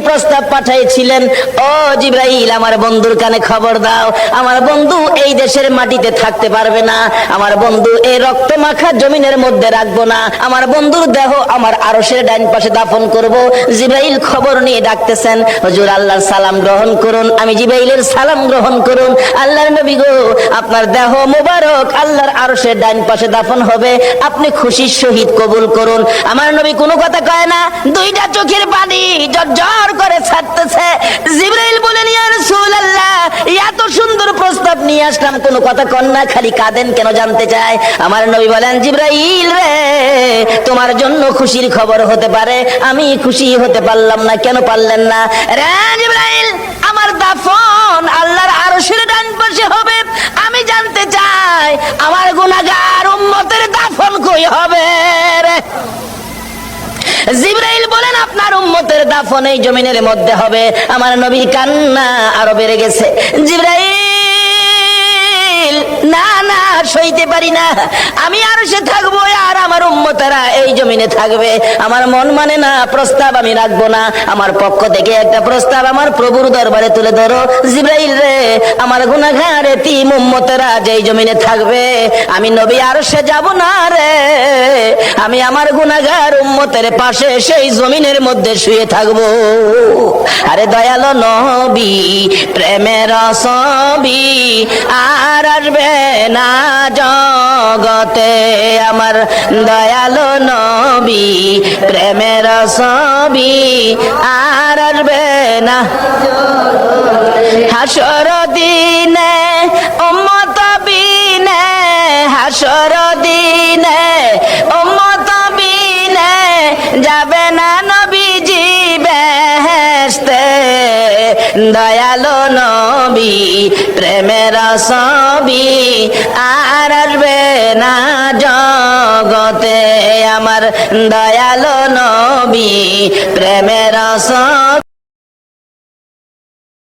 প্রস্তাব পাঠিয়েছিলেন, ও জিবরাইল আমার বন্ধুর কানে খবর দাও, আমার বন্ধু এই দেশের মাটিতে থাকতে পারবে না, আমার বন্ধু এই রক্ত মাখা জমিনের মধ্যে রাখবো না, আমার বন্ধুর দেহ আমার আরশের ডান পাশে দাফন করব। জিবরাইল খবর নিয়ে ডাকতেছেন, হুজুর আল্লাহর সালাম গ্রহণ করুন। আমি জিবরাইলের সালাম গ্রহণ করুন। আল্লাহর নবী গো, আপনার দেহ মোবারক আল্লাহর আরশের ডান পাশে দাফন হবে, আপনি খুশির সহিত কবুল করুন। আমার নবী কোনো কথা কয় না, দুইটা চোখের পানি ঝরঝর করে ছাড়তেছে। জিবরাইল বলেন, ইয়া রাসূলুল্লাহ, এত সুন্দর প্রস্তাব নিয়ে আসলাম, কোনো কথা কন না, খালি কাঁদেন কেন জানতে চায়। আমার নবী বলেন, জিবরাইল রে, তোমার জন্য খুশির খবর হতে পারে, আমি খুশি হতে পারলাম না, কেন পারলেন না? রে জিবরাইল, আমার দাফন আল্লাহর আরশের ডান পাশে হবে, আমি জানতে চাই আমার গুনাহগার উম্মতের দাফন কই হবে রে? জিবরাইল বলেন, আপনার উম্মতের দাফন এই জমিনের মধ্যে হবে। আমার নবীর কান্না আরো বেড়ে গেছে। জিবরাইল, না না, সইতে পারি না, আমি আরশে থাকবো আর আমার উম্মতেরা এই জমিনে থাকবে, আমার মন মানে না, প্রস্তাব আমি রাখবো না, আমার পক্ষ থেকে একটা প্রস্তাব আমার প্রভুর দরবারে তুলে ধরো। জিবরাইল রে, আমার গুনাহগার এতিম উম্মতেরা যেই জমিনে থাকবে, আমি নবী আরশে যাব না রে, আমি আমার গুনাহগার উম্মতের পাশে সেই জমিনের মধ্যে শুয়ে থাকবো। আরে দয়ালো নবী, প্রেমের ছবি আর আসবে না জগতে, আমার দয়ালো নবী, প্রেমের ছবি আর আসবে না হাসর দিনে উম্মত বিনে, হাসর দিনে উম্মত বিনে যাবে না নবীজি বেহেশতে, দয়ালো নবী, প্রেমের ছবি আর আসবে না জগতে, আমার দয়ালো নবী, প্রেমের ছবি।